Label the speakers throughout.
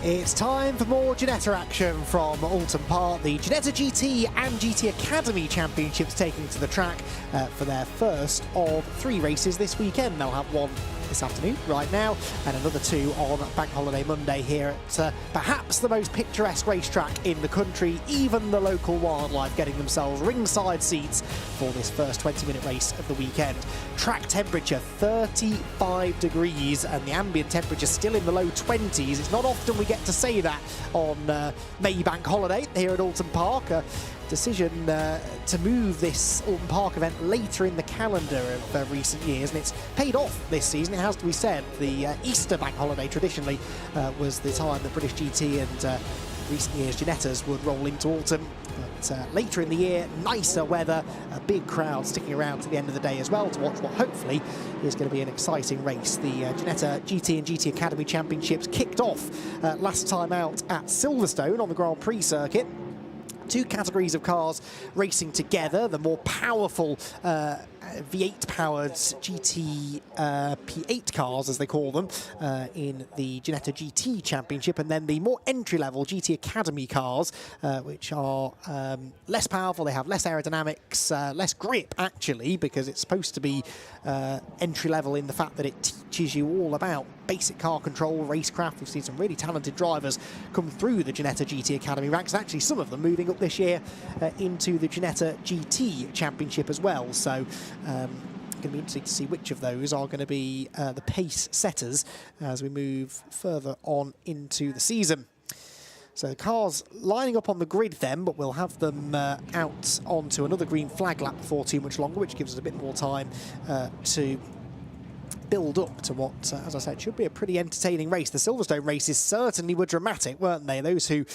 Speaker 1: It's time for more Ginetta action from Oulton Park. The Ginetta GT and GT Academy Championships taking to the track for their first of 3 races this weekend. They'll have one this afternoon, right now, and another 2 on Bank Holiday Monday here at perhaps the most picturesque racetrack in the country. Even the local wildlife getting themselves ringside seats for this first 20-minute race of the weekend. Track temperature 35 degrees and the ambient temperature still in the low 20s. It's not often we get to say that on May Bank Holiday here at Oulton Park. Decision to move this Oulton Park event later in the calendar of recent years, and it's paid off this season, it has to be said. The Easter bank holiday traditionally was the time that British GT and recent years Ginettas would roll into Oulton. But later in the year, nicer weather, a big crowd sticking around to the end of the day as well to watch what hopefully is going to be an exciting race. The Ginetta GT and GT Academy Championships kicked off last time out at Silverstone on the Grand Prix circuit. 2 categories of cars racing together. The more powerful V8-powered GT P8 cars, as they call them, in the Ginetta GT Championship, and then the more entry-level GT Academy cars, which are less powerful. They have less aerodynamics, less grip, actually, because it's supposed to be entry-level in the fact that it teaches you all about basic car control, racecraft. We've seen some really talented drivers come through the Ginetta GT Academy ranks, and actually some of them moving up this year into the Ginetta GT Championship as well. So going to be interesting to see which of those are going to be the pace setters as we move further on into the season. So the cars lining up on the grid then, but we'll have them out onto another green flag lap before too much longer, which gives us a bit more time to build up to what, as I said, should be a pretty entertaining race. The Silverstone races certainly were dramatic, weren't they? Those who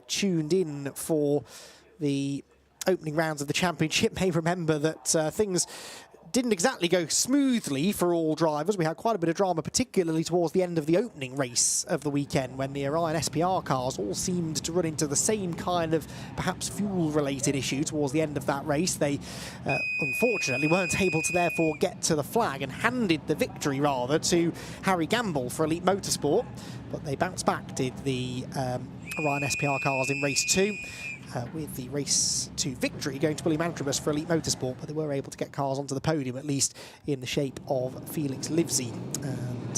Speaker 1: tuned in for the opening rounds of the championship may remember that things didn't exactly go smoothly for all drivers. We had quite a bit of drama, particularly towards the end of the opening race of the weekend, when the Orion SPR cars all seemed to run into the same kind of perhaps fuel-related issue towards the end of that race. They unfortunately weren't able to therefore get to the flag and handed the victory rather to Harry Gamble for Elite Motorsport, but they bounced back, did the Orion SPR cars in race 2. With the race to victory going to William Antrobus for Elite Motorsport, but they were able to get cars onto the podium, at least in the shape of Felix Livesey. And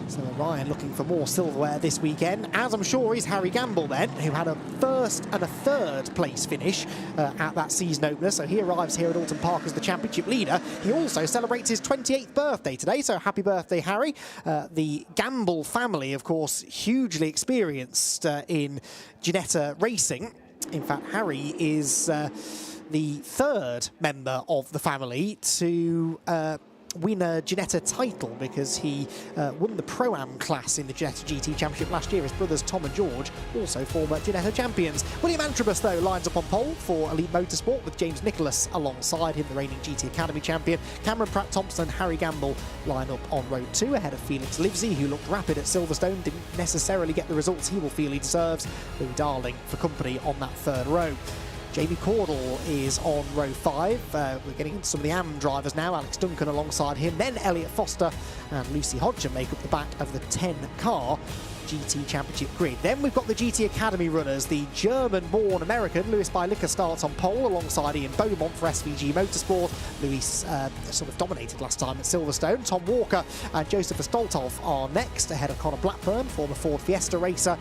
Speaker 1: so Ryan looking for more silverware this weekend, as I'm sure is Harry Gamble then, who had a first and a third place finish at that season opener. So he arrives here at Oulton Park as the championship leader. He also celebrates his 28th birthday today, so happy birthday, Harry. The Gamble family, of course, hugely experienced in Ginetta racing. In fact, Harry is the 3rd member of the family to win a Ginetta title, because he won the Pro-Am class in the Ginetta GT Championship last year. His brothers Tom and George, also former Ginetta champions. William Antrobus, though, lines up on pole for Elite Motorsport with James Nicholas alongside him, the reigning GT Academy champion. Cameron Pratt-Thompson and Harry Gamble line up on road 2 ahead of Felix Livesey, who looked rapid at Silverstone, didn't necessarily get the results he will feel he deserves. Louis Darling for company on that 3rd row. Jamie Cordell is on row 5. We're getting into some of the AM drivers now. Alex Duncan alongside him. Then Elliot Foster and Lucy Hodgson make up the back of the 10-car GT Championship grid. Then we've got the GT Academy runners. The German-born American Louis Bailica starts on pole alongside Ian Beaumont for SVG Motorsport. Louis sort of dominated last time at Silverstone. Tom Walker and Joseph Stoltov are next, ahead of Connor Blackburn, former Ford Fiesta racer,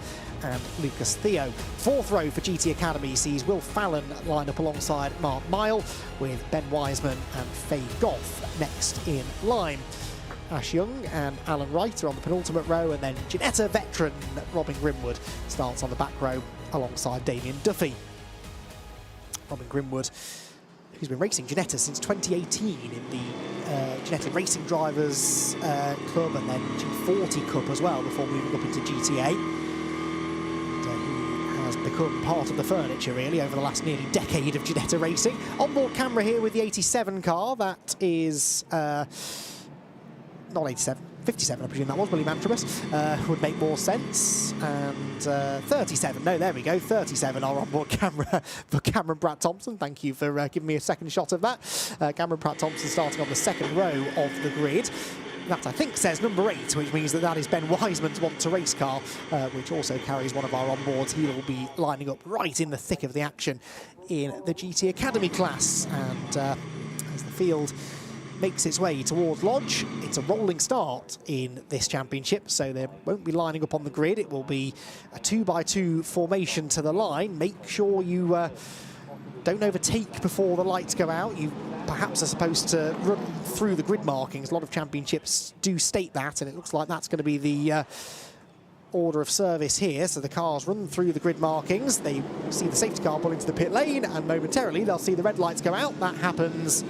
Speaker 1: and Lucas Theo. 4th row for GT Academy sees Will Fallon line up alongside Mark Mile, with Ben Wiseman and Faye Goff next in line. Ash Young and Alan Wright are on the penultimate row, and then Ginetta veteran Robin Grimwood starts on the back row alongside Damien Duffy. Robin Grimwood, who's been racing Ginetta since 2018 in the Ginetta Racing Drivers Club and then G40 Cup as well, before moving up into GTA. And, he has become part of the furniture really over the last nearly decade of Ginetta racing. Onboard camera here with the 87 car. That is not 87, 57 I presume that was, William Antrobus, would make more sense. And 37, no, there we go, 37 are on board camera for Cameron Pratt-Thompson. Thank you for giving me a second shot of that. Cameron Pratt-Thompson starting on the 2nd row of the grid. That, I think, says number 8, which means that is Ben Wiseman's Want to Race car, which also carries one of our onboards. He will be lining up right in the thick of the action in the GT Academy class. And as the field makes its way towards Lodge, it's a rolling start in this championship, so they won't be lining up on the grid. It will be a 2x2 formation to the line. Make sure you don't overtake before the lights go out. You perhaps are supposed to run through the grid markings. A lot of championships do state that, and it looks like that's going to be the order of service here. So the cars run through the grid markings. They see the safety car pull into the pit lane, and momentarily they'll see the red lights go out. That happens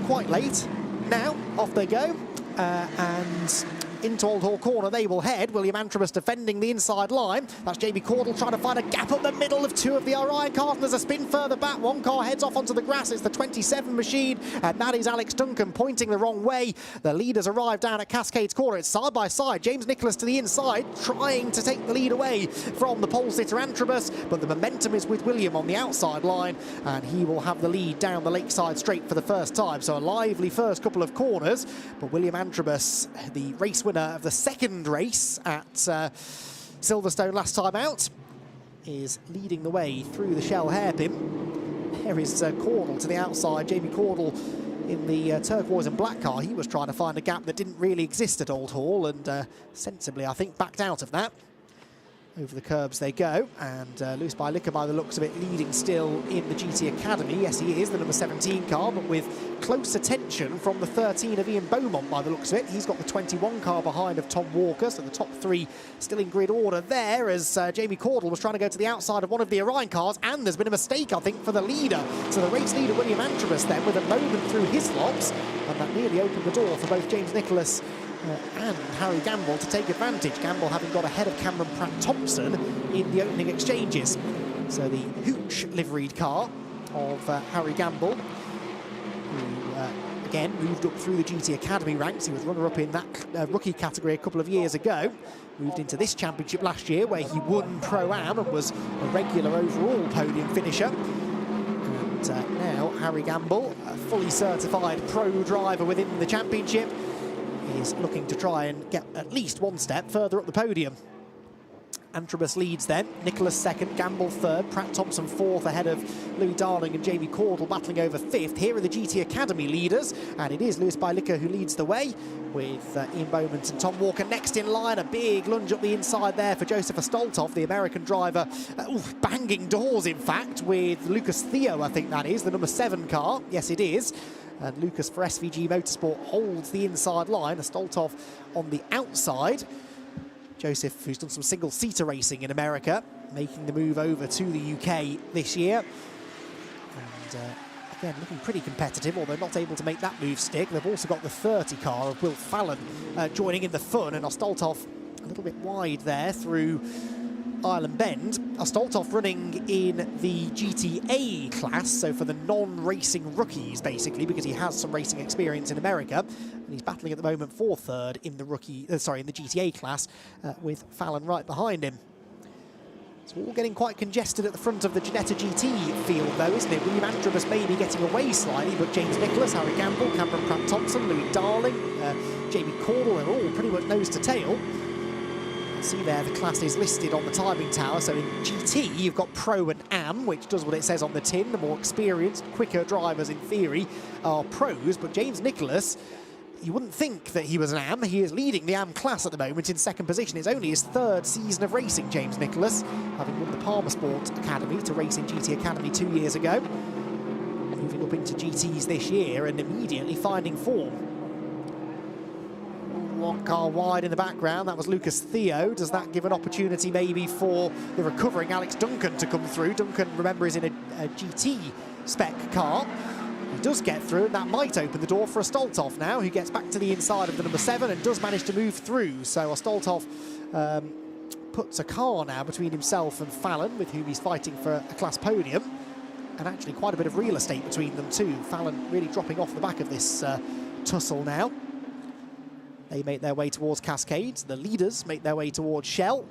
Speaker 1: quite late. Now, off they go, and into Old Hall Corner they will head. William Antrobus defending the inside line. That's Jamie Cordell trying to find a gap up the middle of 2 of the Orion cars, and there's a spin further back. One car heads off onto the grass. It's the 27 machine, and that is Alex Duncan pointing the wrong way. The leaders arrive down at Cascades Corner. It's side by side. James Nicholas to the inside, trying to take the lead away from the pole sitter Antrobus, but the momentum is with William on the outside line, and he will have the lead down the Lakeside Straight for the first time. So a lively first couple of corners, but William Antrobus, the race winner of the second race at Silverstone last time out, is leading the way through the Shell hairpin. There is Cordell to the outside. Jamie Cordell in the turquoise and black car. He was trying to find a gap that didn't really exist at Old Hall, and sensibly, I think, backed out of that. Over the curbs they go, and Lewis Bylicker, by the looks of it, leading still in the GT Academy. Yes, he is, the number 17 car, but with close attention from the 13 of Ian Beaumont, by the looks of it. He's got the 21 car behind of Tom Walker, so the top 3 still in grid order there, as Jamie Cordell was trying to go to the outside of one of the Orion cars, and there's been a mistake, I think, for the leader. So the race leader, William Antrobus, then, with a moment through his lops, and that nearly opened the door for both James Nicholas and Harry Gamble to take advantage. Gamble having got ahead of Cameron Pratt-Thompson in the opening exchanges. So the Hooch liveried car of Harry Gamble, who again moved up through the GT Academy ranks. He was runner-up in that rookie category a couple of years ago. Moved into this championship last year, where he won Pro-Am and was a regular overall podium finisher. And now Harry Gamble, a fully certified pro driver within the championship, is looking to try and get at least one step further up the podium. Antrobus leads then, Nicholas second, Gamble third, Pratt-Thompson fourth ahead of Louis Darling and Jamie Cordell battling over fifth. Here are the GT Academy leaders, and it is Lewis Bylicker who leads the way, with Ian Beaumont and Tom Walker next in line. A big lunge up the inside there for Joseph Astoltov, the American driver, banging doors in fact, with Lucas Theo, I think that is, the number 7 car. Yes, it is. And Lucas for SVG Motorsport holds the inside line. Astoltov on the outside. Joseph, who's done some single-seater racing in America, making the move over to the UK this year. And again, looking pretty competitive, although not able to make that move stick. They've also got the 30 car of Will Fallon joining in the fun, and Astoltov a little bit wide there through Island Bend. Astoltov running in the GTA class, so for the non-racing rookies, basically, because he has some racing experience in America, and he's battling at the moment for third in the in the GTA class, with Fallon right behind him. It's all getting quite congested at the front of the Ginetta GT field, though, isn't it? William Antrobus may be getting away slightly, but James Nicholas, Harry Gamble, Cameron Pratt-Thompson, Louis Darling, Jamie Cordell, they're all pretty much nose to tail. See there, the class is listed on the timing tower. So in GT, you've got Pro and Am, which does what it says on the tin. The more experienced, quicker drivers, in theory, are pros. But James Nicholas, you wouldn't think that he was an Am. He is leading the Am class at the moment in second position. It's only his 3rd season of racing, James Nicholas, having won the Palmer Sport Academy to race in GT Academy 2 years ago. Moving up into GTs this year and immediately finding form. One car wide in the background, that was Lucas Theo. Does that give an opportunity maybe for the recovering Alex Duncan to come through? Duncan, remember, is in a GT spec car. He does get through, and that might open the door for Astoltov now, who gets back to the inside of the number 7 and does manage to move through. So Astoltov puts a car now between himself and Fallon, with whom he's fighting for a class podium. And actually quite a bit of real estate between them too. Fallon really dropping off the back of this tussle now. They make their way towards Cascades. The leaders make their way towards Shell.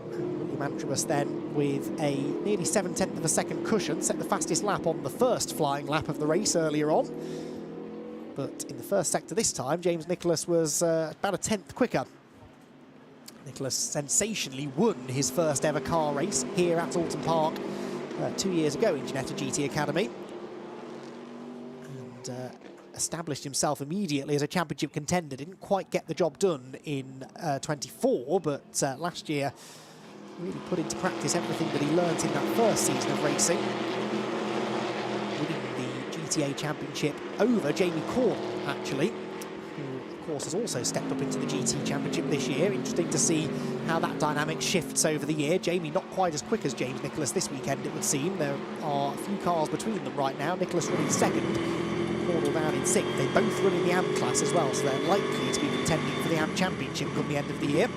Speaker 1: William Antrobus then, with a nearly 7/10 of a second cushion, set the fastest lap on the first flying lap of the race earlier on. But in the first sector this time, James Nicholas was about a tenth quicker. Nicholas sensationally won his first ever car race here at Oulton Park 2 years ago in Ginetta GT Academy. And established himself immediately as a championship contender. Didn't quite get the job done in 24, but last year really put into practice everything that he learnt in that first season of racing. Winning the GTA Championship over Jamie Court, actually, who of course has also stepped up into the GT Championship this year. Interesting to see how that dynamic shifts over the year. Jamie not quite as quick as James Nicholas this weekend, it would seem. There are a few cars between them right now. Nicholas running second, Caudle down in sixth. They both run in the AM class as well, so they're likely to be contending for the AM Championship come the end of the year.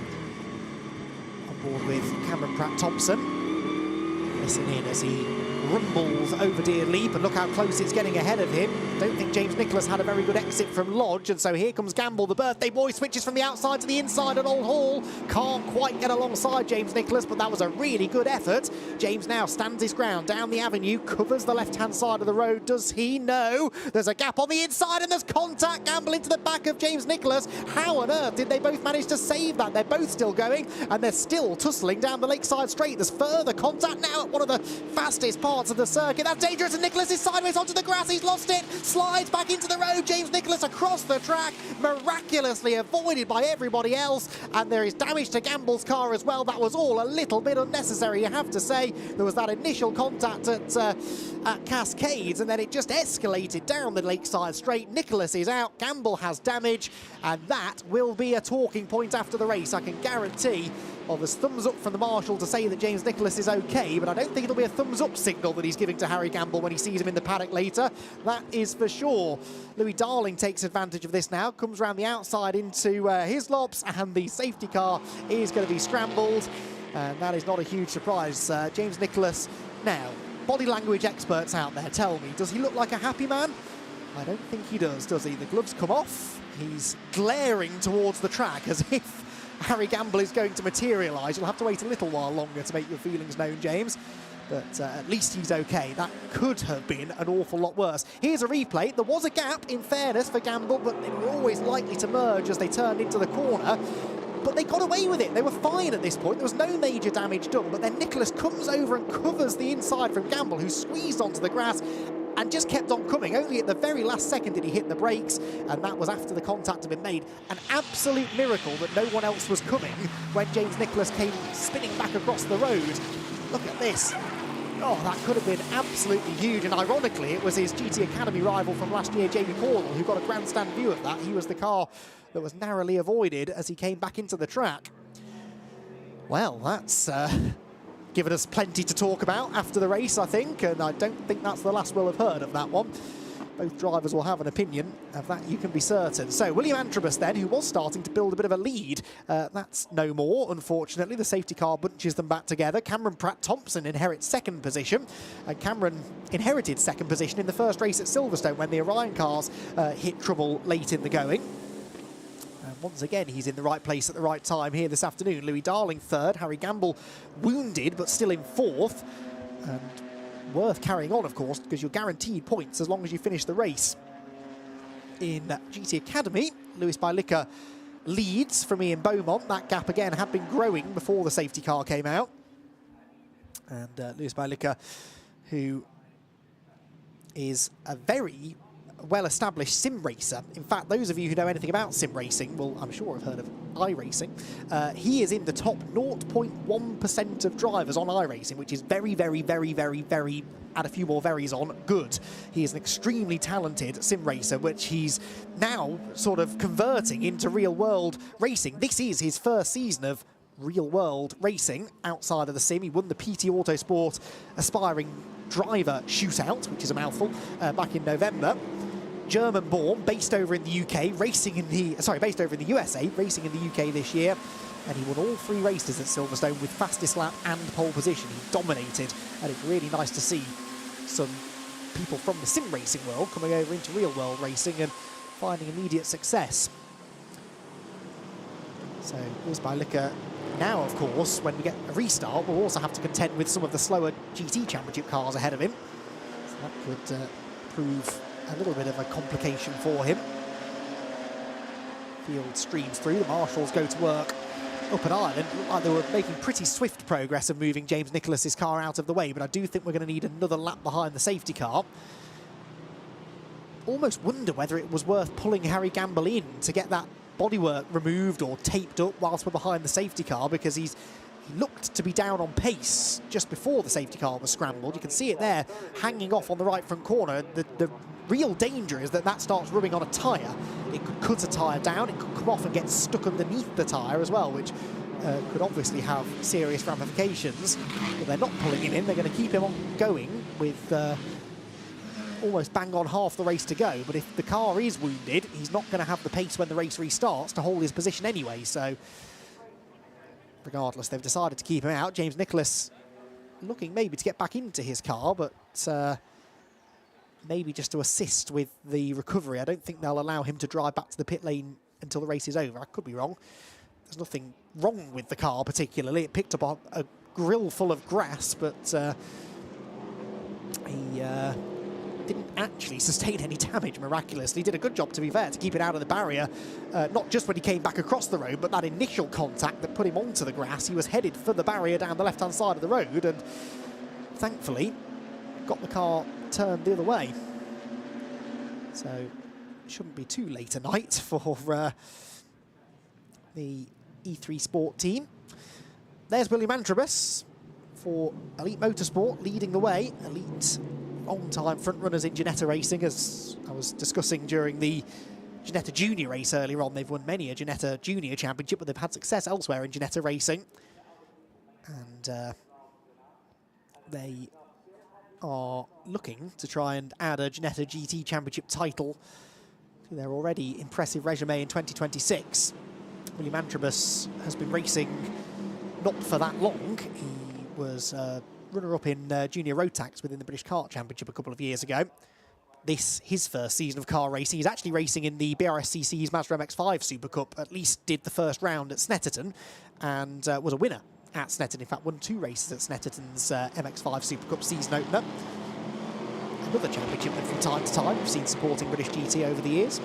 Speaker 1: On board with Cameron Pratt-Thompson. Listen in as he rumbles over Deer Leap, and look how close it's getting ahead of him. Don't think James Nicholas had a very good exit from Lodge, and so here comes Gamble, the birthday boy, switches from the outside to the inside at Old Hall. Can't quite get alongside James Nicholas, but that was a really good effort. James now stands his ground down the avenue, covers the left-hand side of the road. Does he? No. There's a gap on the inside, and there's contact. Gamble into the back of James Nicholas. How on earth did they both manage to save that? They're both still going, and they're still tussling down the Lakeside Straight. There's further contact now at one of the fastest parts of the circuit. That's dangerous, and Nicholas is sideways onto the grass. He's lost it, slides back into the road. James Nicholas across the track, miraculously avoided by everybody else, and there is damage to Gamble's car as well. That was all a little bit unnecessary, you have to say. There was that initial contact at Cascades, and then it just escalated down the Lakeside Straight. Nicholas is out, Gamble has damage, and that will be a talking point after the race, I can guarantee. Well, there's thumbs up from the marshal to say that James Nicholas is okay, but I don't think it'll be a thumbs up signal that he's giving to Harry Gamble when he sees him in the paddock later. That is for sure. Louis Darling takes advantage of this now, comes around the outside into his lops, and the safety car is going to be scrambled, and that is not a huge surprise. James Nicholas, now, body language experts out there, tell me, does he look like a happy man? I don't think he does he? The gloves come off, he's glaring towards the track as if Harry Gamble is going to materialise. You'll have to wait a little while longer to make your feelings known, James. But at least he's okay. That could have been an awful lot worse. Here's a replay. There was a gap, in fairness, for Gamble, but they were always likely to merge as they turned into the corner. But they got away with it. They were fine at this point. There was no major damage done, but then Nicholas comes over and covers the inside from Gamble, who squeezed onto the grass and just kept on coming. Only at the very last second did he hit the brakes, and that was after the contact had been made. An absolute miracle that no one else was coming when James Nicholas came spinning back across the road. Look at this. Oh, that could have been absolutely huge, and ironically, it was his GT Academy rival from last year, Jamie Caudle, who got a grandstand view of that. He was the car that was narrowly avoided as he came back into the track. Well, that's given us plenty to talk about after the race, I think, and I don't think that's the last we'll have heard of that one. Both drivers will have an opinion of that, you can be certain. So William Antrobus then, who was starting to build a bit of a lead, that's no more, unfortunately. The safety car bunches them back together. Cameron Pratt-Thompson inherits second position, and Cameron inherited second position in the first race at Silverstone when the Orion cars hit trouble late in the going. And once again, he's in the right place at the right time here this afternoon. Louis Darling third, Harry Gamble wounded but still in fourth. And worth carrying on, of course, because you're guaranteed points as long as you finish the race. In GT Academy, Lewis Bylicker leads from Ian Beaumont. That gap again had been growing before the safety car came out. And Lewis Bylicker, who is a very well-established sim racer. In fact, those of you who know anything about sim racing will, I'm sure, have heard of iRacing. He is in the top 0.1% of drivers on iRacing, which is very, very, very, very, very, add a few more verys on, good. He is an extremely talented sim racer, which he's now sort of converting into real-world racing. This is his first season of real-world racing outside of the sim. He won the PT Autosport Aspiring Driver Shootout, which is a mouthful, back in November. German-born, based over in the UK, racing in the based over in the USA, racing in the UK this year, and he won all 3 races at Silverstone with fastest lap and pole position. He dominated, and it's really nice to see some people from the sim racing world coming over into real-world racing and finding immediate success. So Lewis Bylicker now, of course, when we get a restart, we'll also have to contend with some of the slower GT Championship cars ahead of him. So that could prove a little bit of a complication for him. Field streams through, the marshals go to work up at Ireland. Looked like they were making pretty swift progress of moving James Nicholas's car out of the way, but I do think we're going to need another lap behind the safety car. Almost wonder whether it was worth pulling Harry Gamble in to get that bodywork removed or taped up whilst we're behind the safety car, because he looked to be down on pace just before the safety car was scrambled. You can see it there hanging off on the right front corner. The real danger is that that starts rubbing on a tyre. It could cut a tyre down, it could come off and get stuck underneath the tyre as well, which could obviously have serious ramifications. But they're not pulling him in, they're going to keep him on going with almost bang on half the race to go. But if the car is wounded, he's not going to have the pace when the race restarts to hold his position anyway. So regardless, they've decided to keep him out. James Nicholas looking maybe to get back into his car, but maybe just to assist with the recovery. I don't think they'll allow him to drive back to the pit lane until the race is over. I could be wrong. There's nothing wrong with the car particularly. It picked up a grill full of grass, but he didn't actually sustain any damage miraculously. He did a good job, to be fair, to keep it out of the barrier, not just when he came back across the road, but that initial contact that put him onto the grass. He was headed for the barrier down the left-hand side of the road, and thankfully got the car turned the other way. So it shouldn't be too late a night for the E3 Sport team. There's William Antrobus for Elite Motorsport leading the way. Elite on-time front runners in Ginetta racing, as I was discussing during the Ginetta Junior race earlier on. They've won many a Ginetta Junior Championship, but they've had success elsewhere in Ginetta racing. And they are looking to try and add a Ginetta GT Championship title to their already impressive resume in 2026. William Antrobus has been racing not for that long. He was runner-up in Junior Road Tax within the British Kart Championship a couple of years ago. This, his first season of car racing. He's actually racing in the BRSCC's Mazda MX-5 Super Cup, at least did the first round at Snetterton, and was a winner at Snetterton. In fact, won 2 races at Snetterton's MX-5 Super Cup season opener. Another championship that from time to time we've seen supporting British GT over the years.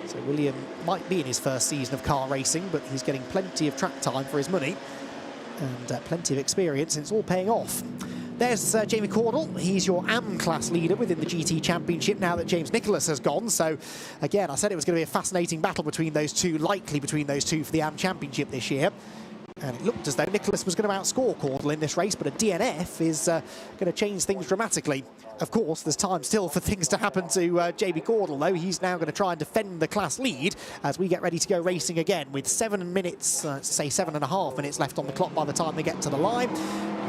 Speaker 1: So William might be in his first season of car racing, but he's getting plenty of track time for his money and plenty of experience, and it's all paying off. There's Jamie Cordell. He's your AM class leader within the GT Championship now that James Nicholas has gone. So again, I said it was going to be a fascinating battle between those two, likely between those two for the AM Championship this year. And it looked as though Nicholas was going to outscore Cordell in this race, but a DNF is going to change things dramatically. Of course, there's time still for things to happen to JB Cordell, though. He's now going to try and defend the class lead as we get ready to go racing again with 7 minutes, say 7.5 minutes left on the clock by the time they get to the line.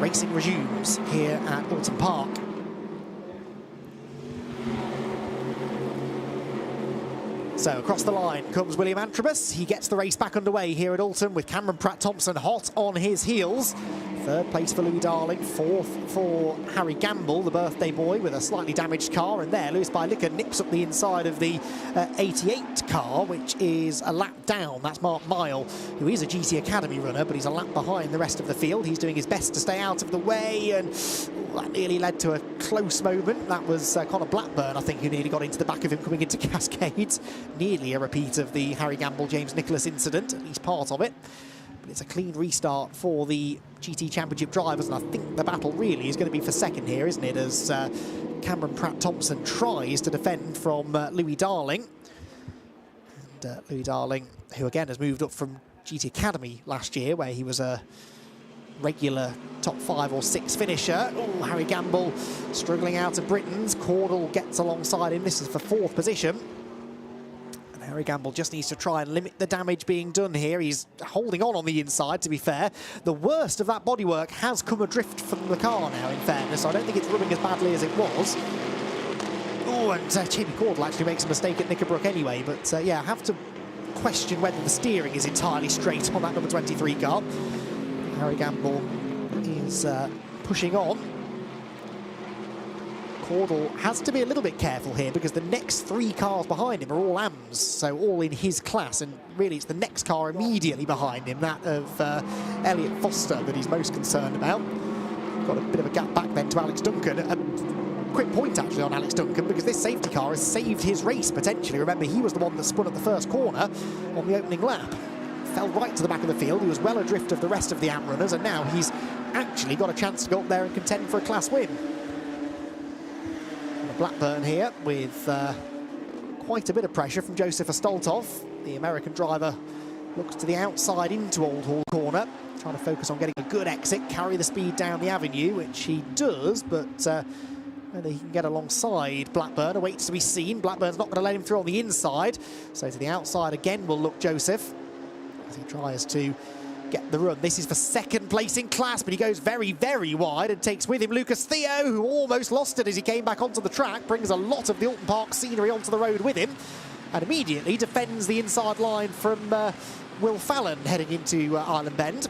Speaker 1: Racing resumes here at Oulton Park. So across the line comes William Antrobus. He gets the race back underway here at Oulton with Cameron Pratt-Thompson hot on his heels. 3rd place for Louis Darling, 4th for Harry Gamble, the birthday boy, with a slightly damaged car. And there, Lewis Bylicker nips up the inside of the 88 car, which is a lap down. That's Mark Mile, who is a GT Academy runner, but he's a lap behind the rest of the field. He's doing his best to stay out of the way, and that nearly led to a close moment. That was Connor Blackburn, I think, who nearly got into the back of him coming into Cascades. Nearly a repeat of the Harry Gamble-James Nicholas incident, at least part of it. But it's a clean restart for the GT Championship drivers, and I think the battle really is going to be for second here, isn't it, as Cameron Pratt-Thompson tries to defend from Louis Darling. And Louis Darling, who again has moved up from GT Academy last year, where he was a regular top 5 or 6 finisher. Oh, Harry Gamble struggling out of Britain's. Cordell gets alongside him. This is for 4th position. Harry Gamble just needs to try and limit the damage being done here. He's holding on the inside, to be fair. The worst of that bodywork has come adrift from the car now, in fairness. I don't think it's rubbing as badly as it was. Oh, and Jamie Cordell actually makes a mistake at Knickerbrook anyway. But yeah, I have to question whether the steering is entirely straight on that number 23 car. Harry Gamble is pushing on. Cordell has to be a little bit careful here because the next 3 cars behind him are all AMs, so all in his class, and really it's the next car immediately behind him, that of Elliot Foster, that he's most concerned about. Got a bit of a gap back then to Alex Duncan. quick point actually on Alex Duncan, because this safety car has saved his race potentially. Remember, he was the one that spun at the first corner on the opening lap. Fell right to the back of the field. He was well adrift of the rest of the AM runners, and now he's actually got a chance to go up there and contend for a class win. Blackburn here with quite a bit of pressure from Joseph Astoltov. The American driver looks to the outside into Old Hall Corner, trying to focus on getting a good exit, carry the speed down the avenue, which he does, but whether he can get alongside Blackburn awaits to be seen. Blackburn's not going to let him through on the inside, so to the outside again will look Joseph as he tries to get the run. This is for second place in class, but he goes very, very wide and takes with him Lucas Theo, who almost lost it as he came back onto the track, brings a lot of the Oulton Park scenery onto the road with him, and immediately defends the inside line from Will Fallon heading into Island Bend.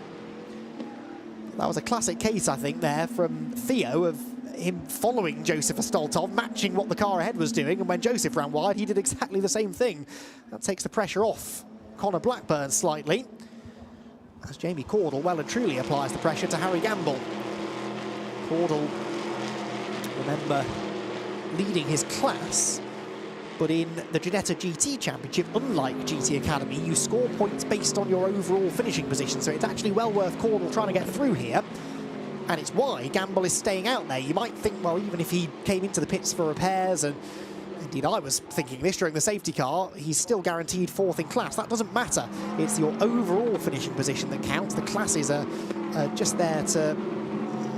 Speaker 1: That was a classic case, I think, there from Theo of him following Joseph Astoltov, matching what the car ahead was doing, and when Joseph ran wide, he did exactly the same thing. That takes the pressure off Connor Blackburn slightly, as Jamie Cordell well and truly applies the pressure to Harry Gamble. Cordell, remember, leading his class, but in the Ginetta GT Championship, unlike GT Academy, you score points based on your overall finishing position, so it's actually well worth Cordell trying to get through here, and it's why Gamble is staying out there. You might think, well, even if he came into the pits for repairs, and indeed I was thinking this during the safety car, he's still guaranteed fourth in class. That doesn't matter. It's your overall finishing position that counts. The classes are just there to,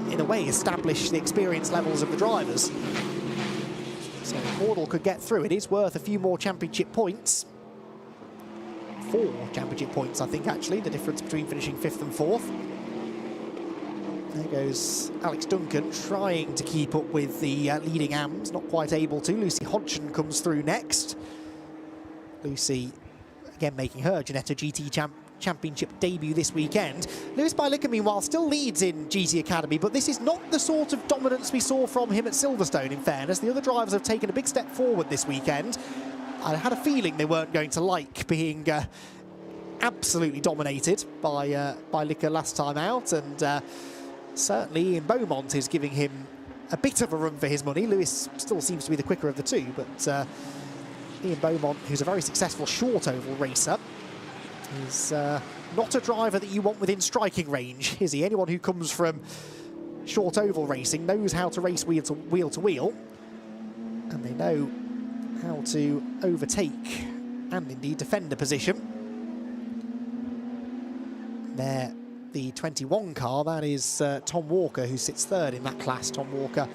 Speaker 1: in a way, establish the experience levels of the drivers. So Cordell could get through. It is worth a few more championship points. 4 championship points, I think, actually, the difference between finishing 5th and 4th. There goes Alex Duncan trying to keep up with the leading AMs, not quite able to. Lucy Hodgson comes through next. Lucy, again, making her Ginetta GT Championship debut this weekend. Lewis Bylicker, meanwhile, still leads in GT Academy, but this is not the sort of dominance we saw from him at Silverstone, in fairness. The other drivers have taken a big step forward this weekend. I had a feeling they weren't going to like being absolutely dominated by Bylicker last time out, and certainly Ian Beaumont is giving him a bit of a run for his money. Lewis still seems to be the quicker of the two, but Ian Beaumont, who's a very successful short oval racer, is not a driver that you want within striking range, is he? Anyone who comes from short oval racing knows how to race wheel to wheel, and they know how to overtake and indeed defend a position. There, the 21 car, that is Tom Walker, who sits 3rd in that class. Tom Walker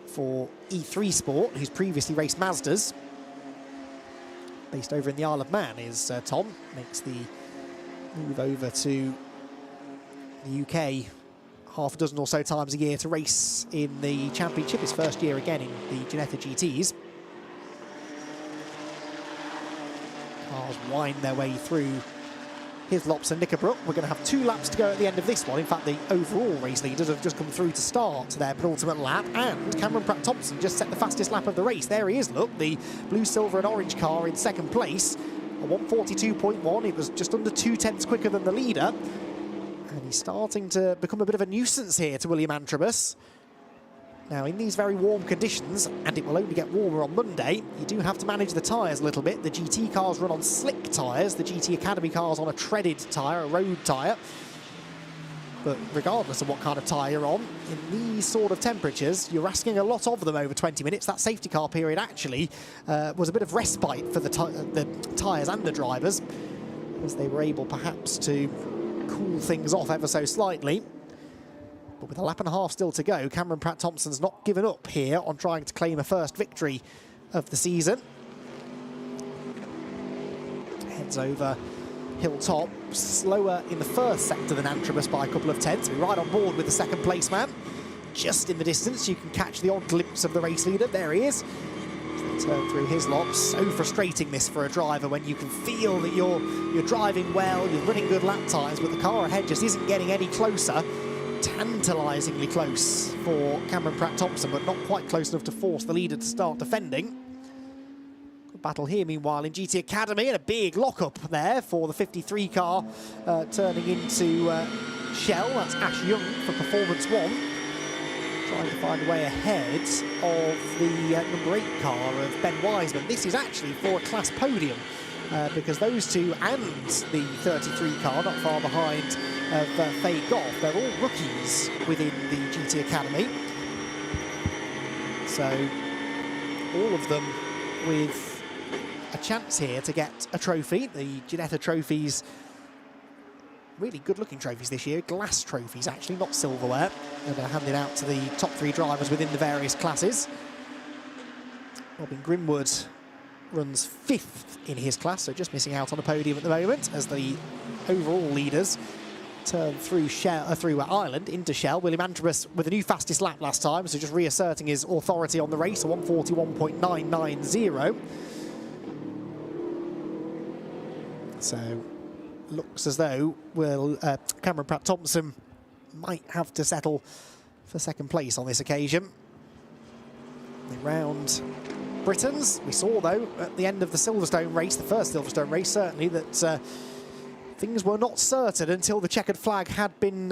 Speaker 1: for E3 Sport, who's previously raced Mazdas. Based over in the Isle of Man is Tom. Makes the move over to the UK half a dozen or so times a year to race in the championship. His first year again in the Ginetta GTs. Cars wind their way through Hislops and Knickerbrook. We're going to have 2 laps to go at the end of this one. In fact, the overall race leaders have just come through to start their penultimate lap, and Cameron Pratt-Thompson just set the fastest lap of the race. There he is, look, the blue, silver and orange car in 2nd place. A 1:42.1, it was just under 2 tenths quicker than the leader. And he's starting to become a bit of a nuisance here to William Antrobus. Now, in these very warm conditions, and it will only get warmer on Monday, you do have to manage the tyres a little bit. The GT cars run on slick tyres, the GT Academy cars on a treaded tyre, a road tyre. But regardless of what kind of tyre you're on, in these sort of temperatures, you're asking a lot of them over 20 minutes. That safety car period actually was a bit of respite for the tyres and the drivers, as they were able perhaps to cool things off ever so slightly. But with a lap and a half still to go, Cameron Pratt-Thompson's not given up here on trying to claim a first victory of the season. Heads over Hilltop, slower in the first sector than Antrobus by a couple of tenths. We're right on board with the 2nd place man. Just in the distance, you can catch the odd glimpse of the race leader. There he is. Turn through Hislops. So frustrating this for a driver when you can feel that you're driving well, you're running good lap times, but the car ahead just isn't getting any closer. Tantalisingly close for Cameron Pratt-Thompson, but not quite close enough to force the leader to start defending. Good battle here, meanwhile, in GT Academy, and a big lock-up there for the 53 car turning into Shell. That's Ash Young for Performance 1. trying to find a way ahead of the number 8 car of Ben Wiseman. This is actually for a class podium because those two and the 33 car, not far behind of Faye Goff, they're all rookies within the GT Academy. So all of them with a chance here to get a trophy. The Ginetta trophies, really good-looking trophies this year, glass trophies actually, not silverware, and they're handed out to the top 3 drivers within the various classes. Robin Grimwood runs 5th in his class, so just missing out on a podium at the moment as the overall leaders turn through Ireland into Shell. William Antrobus with a new fastest lap last time, so just reasserting his authority on the race, a 1:41.990. So looks as though Cameron Pratt-Thompson might have to settle for second place on this occasion. Around Britons, we saw though at the end of the Silverstone race, the first Silverstone race certainly, that things were not certain until the checkered flag had been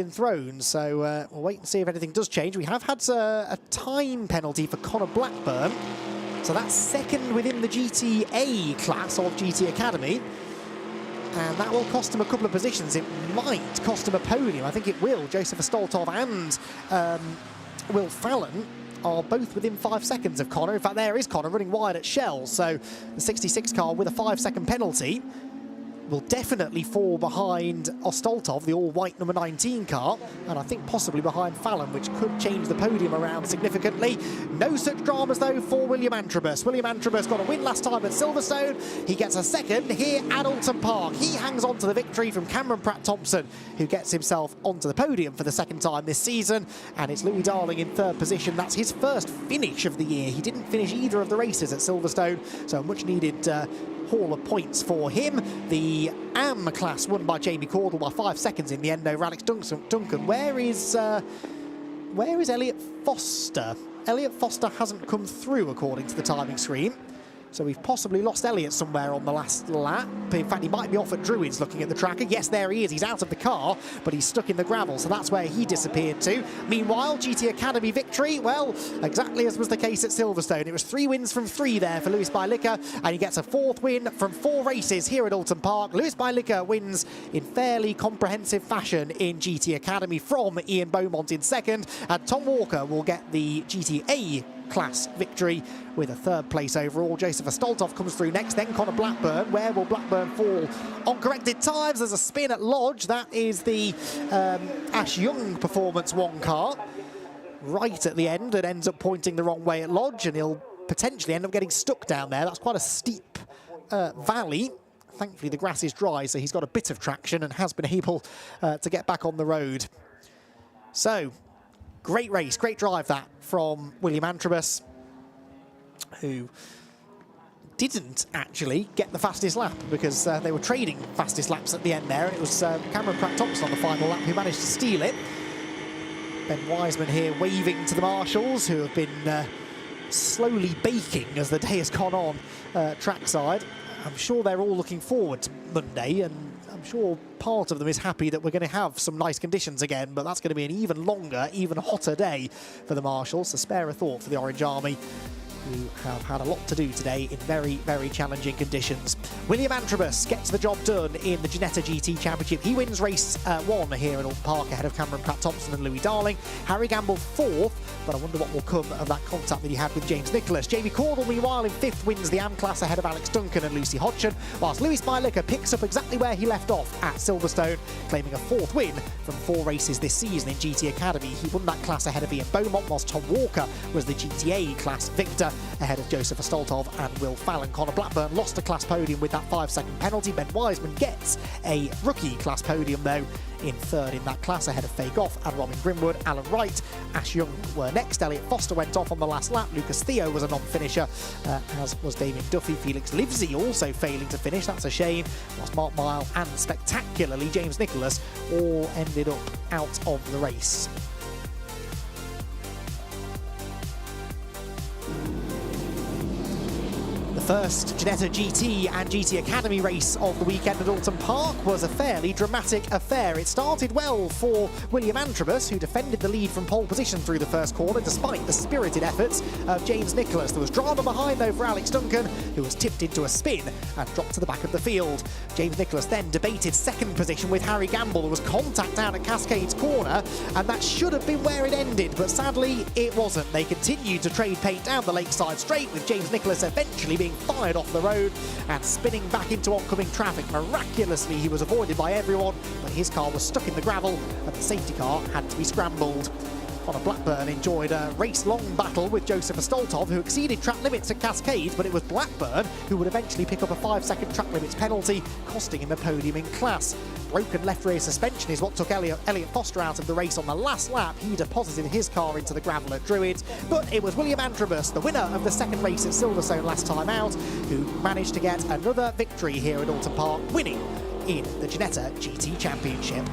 Speaker 1: thrown. So we'll wait and see if anything does change. We have had a time penalty for Connor Blackburn, so that's second within the GTA class of GT Academy. And that will cost him a couple of positions. It might cost him a podium. I think it will. Joseph Astoltov and Will Fallon are both within 5 seconds of Connor. In fact, there is Connor running wide at Shell. So the 66 car with a 5-second penalty will definitely fall behind Ostoltov, the all-white number 19 car, and I think possibly behind Fallon, which could change the podium around significantly. No such dramas, though, for William Antrobus. William Antrobus got a win last time at Silverstone. He gets a second here at Oulton Park. He hangs on to the victory from Cameron Pratt-Thompson, who gets himself onto the podium for the second time this season, and it's Louis Darling in third position. That's his first finish of the year. He didn't finish either of the races at Silverstone, so a much-needed haul of points for him. The AM class won by Jamie Cordell by 5 seconds in the end over Alex Duncan. Where is Elliot Foster? Elliot Foster hasn't come through according to the timing screen, so we've possibly lost Elliot somewhere on the last lap. In fact, he might be off at Druids looking at the tracker. Yes, there he is. He's out of the car, but he's stuck in the gravel, so that's where he disappeared to. Meanwhile, GT Academy victory, well, exactly as was the case at Silverstone. It was 3 wins from 3 there for Lewis Bylicker, and he gets a 4th win from 4 races here at Oulton Park. Lewis Bylicker wins in fairly comprehensive fashion in GT Academy from Ian Beaumont in second, and Tom Walker will get the GTA class victory with a 3rd place overall. Joseph Astoltov comes through next, then Connor Blackburn. Where will Blackburn fall on corrected times? There's a spin at Lodge. That is the Ash Young Performance 1 car right at the end, and ends up pointing the wrong way at Lodge, and he'll potentially end up getting stuck down there. That's quite a steep valley. Thankfully the grass is dry, so he's got a bit of traction and has been able to get back on the road. So great race, great drive that from William Antrobus, who didn't actually get the fastest lap because they were trading fastest laps at the end there, and it was Cameron Pratt-Thompson on the final lap who managed to steal it. Ben Wiseman here waving to the marshals, who have been slowly baking as the day has gone on trackside. I'm sure they're all looking forward to Monday, and I'm sure part of them is happy that we're going to have some nice conditions again, but that's going to be an even longer, even hotter day for the marshals. So spare a thought for the Orange Army, who have had a lot to do today in very, very challenging conditions. William Antrobus gets the job done in the Ginetta GT Championship. He wins race 1 here at Oulton Park ahead of Cameron Pratt-Thompson and Louis Darling. Harry Gamble 4th, but I wonder what will come of that contact that he had with James Nicholas. Jamie Cordell, meanwhile, in 5th, wins the AM class ahead of Alex Duncan and Lucy Hodgson, whilst Lewis Bylicker picks up exactly where he left off at Silverstone, claiming a 4th win from 4 races this season in GT Academy. He won that class ahead of Ian Beaumont, whilst Tom Walker was the GTA class victor ahead of Joseph Astoltov and Will Fallon. Connor Blackburn lost a class podium with that 5-second penalty. Ben Wiseman gets a rookie class podium, though, in 3rd in that class ahead of Faye Goff and Robin Grimwood. Alan Wright, Ash Young were next. Elliot Foster went off on the last lap. Lucas Theo was a non-finisher, as was Damien Duffy. Felix Livesey also failing to finish. That's a shame. Whilst Mark Mile and spectacularly James Nicholas all ended up out of the race. The First Ginetta GT and GT Academy race of the weekend at Oulton Park was a fairly dramatic affair. It started well for William Antrobus, who defended the lead from pole position through the first corner despite the spirited efforts of James Nicholas. There was drama behind though for Alex Duncan, who was tipped into a spin and dropped to the back of the field. James Nicholas then debated second position with Harry Gamble. There was contact out at Cascades corner, and that should have been where it ended, but sadly it wasn't. They continued to trade paint down the Lakeside Straight, with James Nicholas eventually being fired off the road and spinning back into oncoming traffic. Miraculously, he was avoided by everyone, but his car was stuck in the gravel and the safety car had to be scrambled. Connor Blackburn enjoyed a race-long battle with Joseph Astoltov, who exceeded track limits at Cascades, but it was Blackburn who would eventually pick up a 5-second track limits penalty, costing him a podium in class. Broken left rear suspension is what took Elliot Foster out of the race on the last lap. He deposited his car into the gravel at Druids, but it was William Antrobus, the winner of the second race at Silverstone last time out, who managed to get another victory here at Oulton Park, winning in the Ginetta GT Championship.